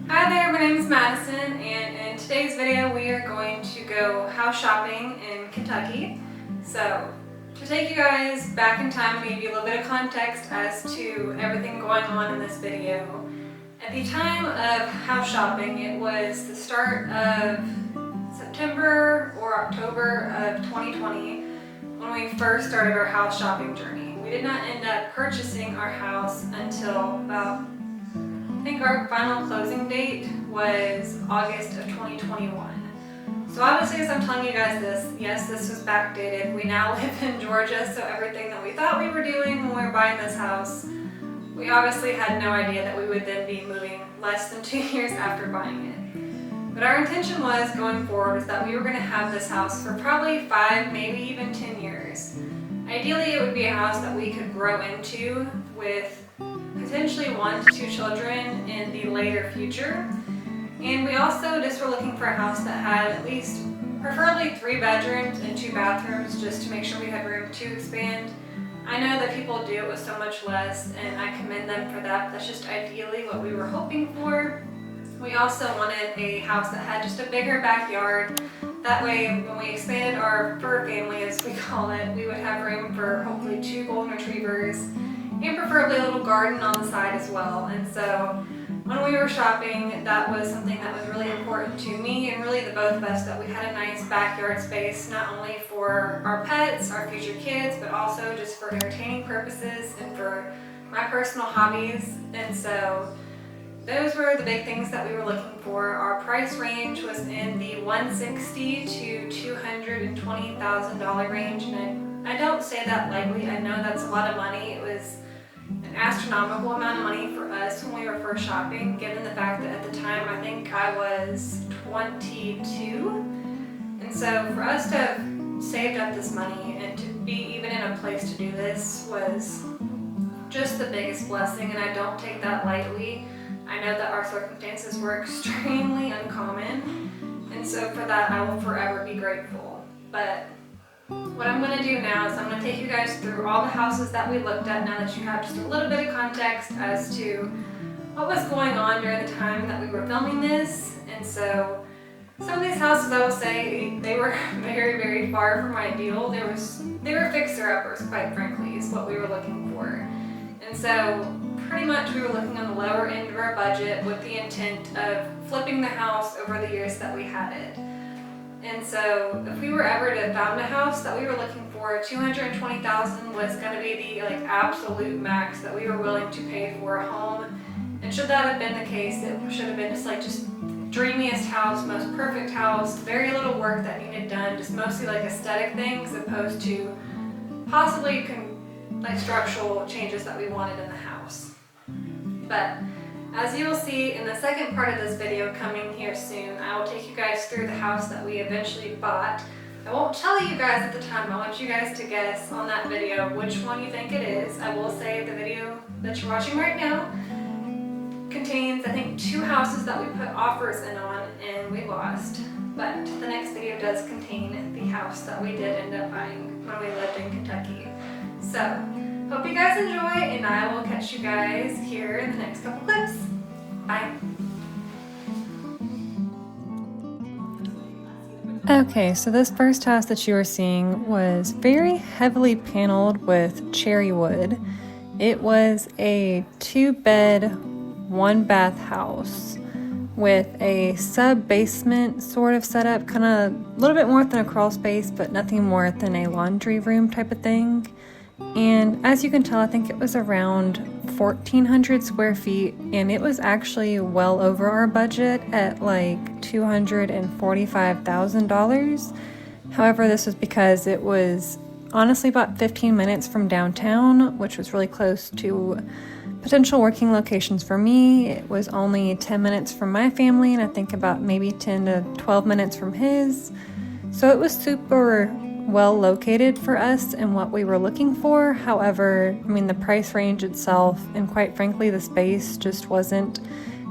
Hi there, my name is Madison, and in today's video we are going to go house shopping in Kentucky. So, to take you guys back in time and give you a little bit of context as to everything going on in this video. At the time of house shopping, it was the start of September or October of 2020 when we first started our house shopping journey. We did not end up purchasing our house until about, I think our final closing date was August of 2021. So obviously, as I'm telling you guys this, yes, this was backdated. We now live in Georgia, so everything that we thought we were doing when we were buying this house, we obviously had no idea that we would then be moving less than 2 years after buying it. But our intention was going forward is that we were going to have this house for probably 5, maybe even 10 years. Ideally, it would be a house that we could grow into with potentially 1 to 2 children in the later future. And we also just were looking for a house that had at least preferably 3 bedrooms and 2 bathrooms, just to make sure we had room to expand. I know that people do it with so much less, and I commend them for that. That's just ideally what we were hoping for. We also wanted a house that had just a bigger backyard. That way, when we expanded our fur family, as we call it, we would have room for hopefully 2 golden retrievers and preferably a little garden on the side as well. And so when we were shopping, that was something that was really important to me and really the both of us, that we had a nice backyard space, not only for our pets, our future kids, but also just for entertaining purposes and for my personal hobbies. And so those were the big things that we were looking for. Our price range was in the $160,000 to $220,000 range, and I don't say that lightly. I know that's a lot of money. It was an astronomical amount of money for us when we were first shopping, given the fact that at the time I think I was 22. And so for us to have saved up this money and to be even in a place to do this was just the biggest blessing, and I don't take that lightly. I know that our circumstances were extremely uncommon, and so for that I will forever be grateful. But what I'm going to do now is I'm going to take you guys through all the houses that we looked at, now that you have just a little bit of context as to what was going on during the time that we were filming this. And so some of these houses, I will say, they were very, very far from ideal. They were fixer-uppers, quite frankly, is what we were looking for. And so pretty much we were looking on the lower end of our budget with the intent of flipping the house over the years that we had it. And so if we were ever to found a house that we were looking for, $220,000 was going to be the absolute max that we were willing to pay for a home. And should that have been the case, it should have been just dreamiest house, most perfect house, very little work that needed done, just mostly aesthetic things, opposed to possibly structural changes that we wanted in the house. But as you will see in the second part of this video coming here soon, I will take you guys through the house that we eventually bought. I won't tell you guys at the time. I want you guys to guess on that video which one you think it is. I will say the video that you're watching right now contains, I think, 2 houses that we put offers in on and we lost. But the next video does contain the house that we did end up buying when we lived in Kentucky. So, hope you guys enjoy, and I will catch you guys here in the next couple clips. Bye. Okay, so this first house that you are seeing was very heavily paneled with cherry wood. It was a 2-bed, 1-bath house with a sub-basement sort of setup, kind of a little bit more than a crawl space, but nothing more than a laundry room type of thing. And as you can tell, I think it was around 1,400 square feet, and it was actually well over our budget at $245,000. However, this was because it was honestly about 15 minutes from downtown, which was really close to potential working locations for me. It was only 10 minutes from my family, and I think about maybe 10 to 12 minutes from his. So it was super well located for us and what we were looking for. However, the price range itself and quite frankly the space just wasn't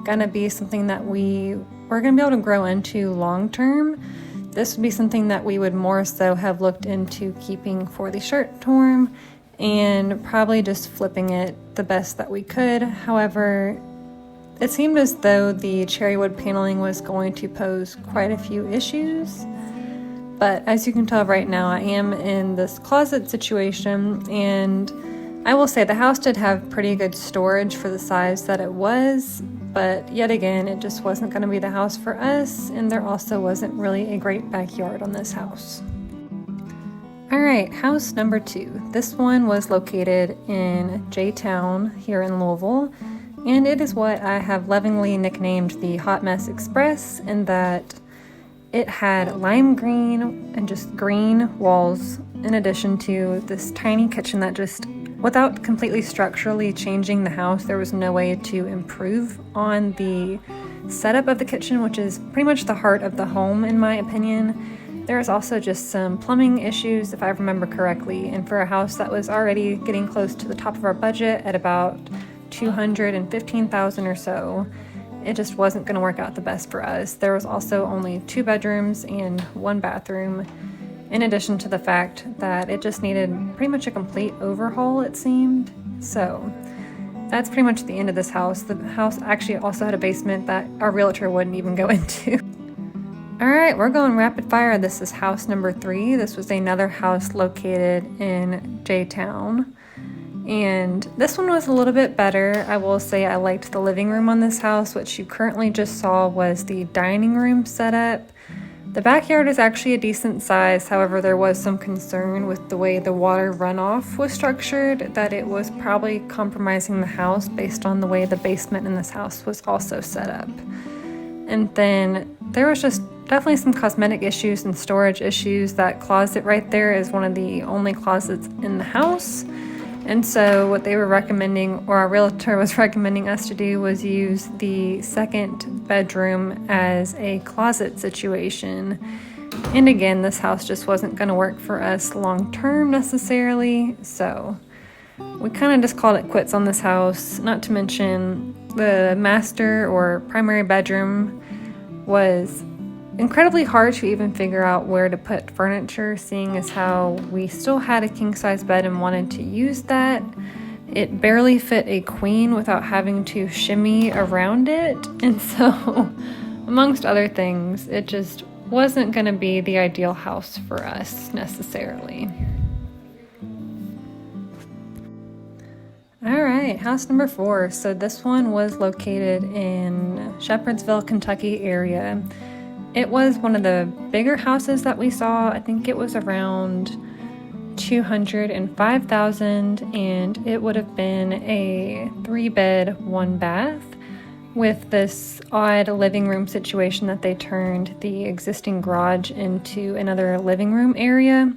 gonna be something that we were gonna be able to grow into long term. This would be something that we would more so have looked into keeping for the short term and probably just flipping it the best that we could. However, it seemed as though the cherry wood paneling was going to pose quite a few issues. But as you can tell right now, I am in this closet situation, and I will say the house did have pretty good storage for the size that it was, but yet again, it just wasn't going to be the house for us, and there also wasn't really a great backyard on this house. Alright, house number 2. This one was located in J-Town here in Louisville, and it is what I have lovingly nicknamed the Hot Mess Express, in that it had lime green and just green walls, in addition to this tiny kitchen that just, without completely structurally changing the house, there was no way to improve on the setup of the kitchen, which is pretty much the heart of the home in my opinion. There was also just some plumbing issues, if I remember correctly, and for a house that was already getting close to the top of our budget at about $215,000 or so, it just wasn't going to work out the best for us. There was also only 2 bedrooms and 1 bathroom, in addition to the fact that it just needed pretty much a complete overhaul, it seemed. So that's pretty much the end of this house. The house actually also had a basement that our realtor wouldn't even go into. Alright, we're going rapid fire. This is house number 3. This was another house located in J-Town. And this one was a little bit better. I will say I liked the living room on this house. What you currently just saw was the dining room setup. The backyard is actually a decent size. However, there was some concern with the way the water runoff was structured, that it was probably compromising the house based on the way the basement in this house was also set up. And then there was just definitely some cosmetic issues and storage issues. That closet right there is one of the only closets in the house. And so what they were recommending, or our realtor was recommending us to do, was use the second bedroom as a closet situation. And again, this house just wasn't going to work for us long term necessarily. So we kind of just called it quits on this house. Not to mention the master or primary bedroom was incredibly hard to even figure out where to put furniture, seeing as how we still had a king-size bed and wanted to use that. It barely fit a queen without having to shimmy around it, and so amongst other things, it just wasn't going to be the ideal house for us necessarily. Alright, house number 4. So this one was located in Shepherdsville, Kentucky area. It was one of the bigger houses that we saw. I think it was around $205,000, and it would have been a 3-bed, 1-bath with this odd living room situation that they turned the existing garage into another living room area.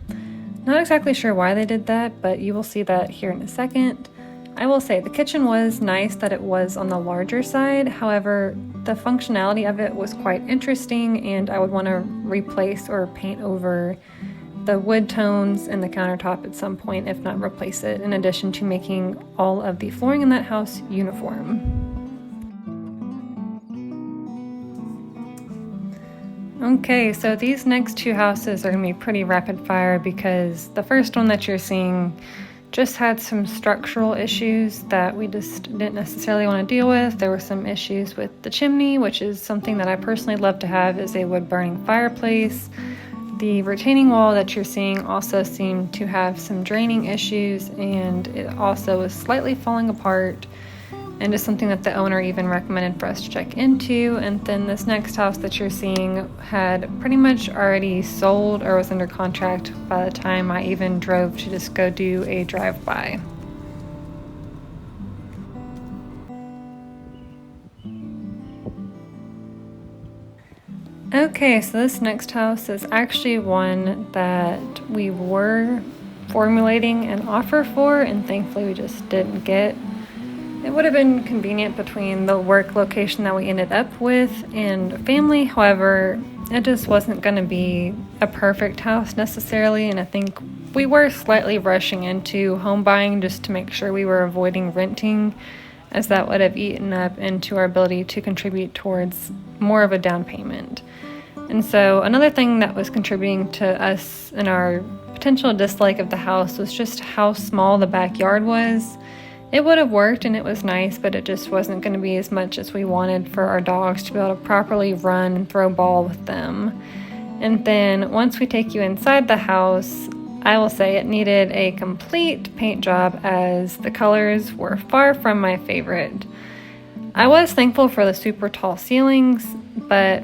Not exactly sure why they did that, but you will see that here in a second. I will say the kitchen was nice that it was on the larger side. However, the functionality of it was quite interesting, and I would want to replace or paint over the wood tones in the countertop at some point, if not replace it, in addition to making all of the flooring in that house uniform. Okay, so these next 2 houses are going to be pretty rapid fire, because the first one that you're seeing just had some structural issues that we just didn't necessarily want to deal with. There were some issues with the chimney, which is something that I personally love to have as a wood-burning fireplace. The retaining wall that you're seeing also seemed to have some draining issues, and it also was slightly falling apart, and is something that the owner even recommended for us to check into. And then this next house that you're seeing had pretty much already sold or was under contract by the time I even drove to just go do a drive-by. Okay, so this next house is actually one that we were formulating an offer for, and thankfully we just didn't get. It would have been convenient between the work location that we ended up with and family. However, it just wasn't going to be a perfect house necessarily, and I think we were slightly rushing into home buying just to make sure we were avoiding renting, as that would have eaten up into our ability to contribute towards more of a down payment. And so another thing that was contributing to us and our potential dislike of the house was just how small the backyard was. It would have worked and it was nice, but it just wasn't going to be as much as we wanted for our dogs to be able to properly run and throw ball with them. And then once we take you inside the house, I will say it needed a complete paint job as the colors were far from my favorite. I was thankful for the super tall ceilings, but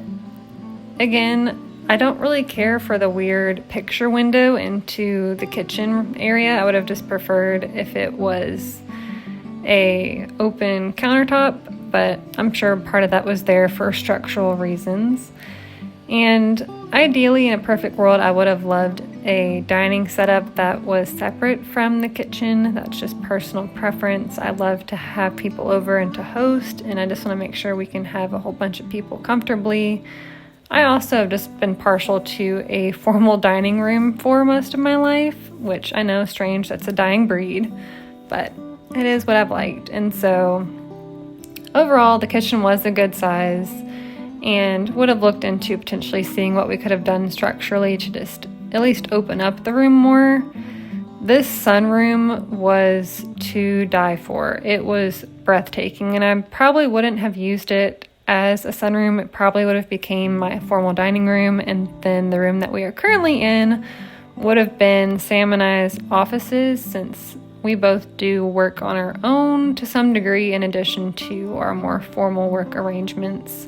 again, I don't really care for the weird picture window into the kitchen area. I would have just preferred if it was a open countertop, but I'm sure part of that was there for structural reasons. And ideally, in a perfect world, I would have loved a dining setup that was separate from the kitchen. That's just personal preference. I love to have people over and to host, and I just want to make sure we can have a whole bunch of people comfortably. I also have just been partial to a formal dining room for most of my life, which I know is strange, that's a dying breed, but it is what I've liked. And so overall, the kitchen was a good size and would have looked into potentially seeing what we could have done structurally to just at least open up the room more. This sunroom was to die for. It was breathtaking, and I probably wouldn't have used it as a sunroom. It probably would have became my formal dining room, and then the room that we are currently in would have been Sam and I's offices, since we both do work on our own to some degree in addition to our more formal work arrangements,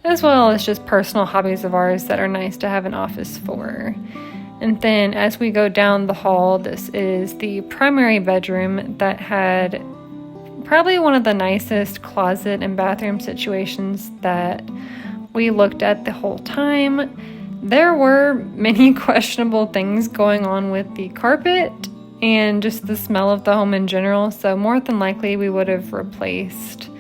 as well as just personal hobbies of ours that are nice to have an office for. And then as we go down the hall, this is the primary bedroom that had probably one of the nicest closet and bathroom situations that we looked at the whole time. There were many questionable things going on with the carpet and just the smell of the home in general, so more than likely we would have replaced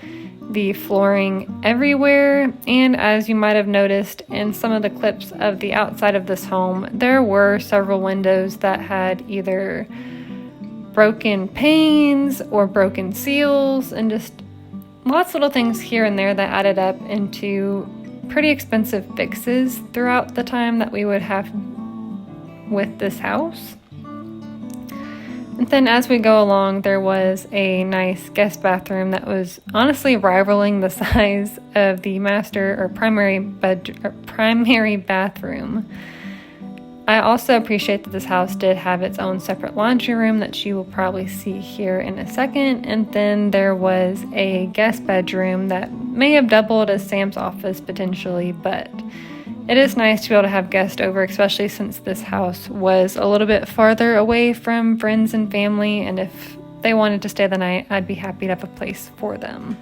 the flooring everywhere. And as you might have noticed in some of the clips of the outside of this home, there were several windows that had either broken panes or broken seals, and just lots of little things here and there that added up into pretty expensive fixes throughout the time that we would have with this house. And then as we go along, there was a nice guest bathroom that was honestly rivaling the size of the master or primary bathroom. I also appreciate that this house did have its own separate laundry room that you will probably see here in a second. And then there was a guest bedroom that may have doubled as Sam's office potentially, but it is nice to be able to have guests over, especially since this house was a little bit farther away from friends and family, and if they wanted to stay the night, I'd be happy to have a place for them.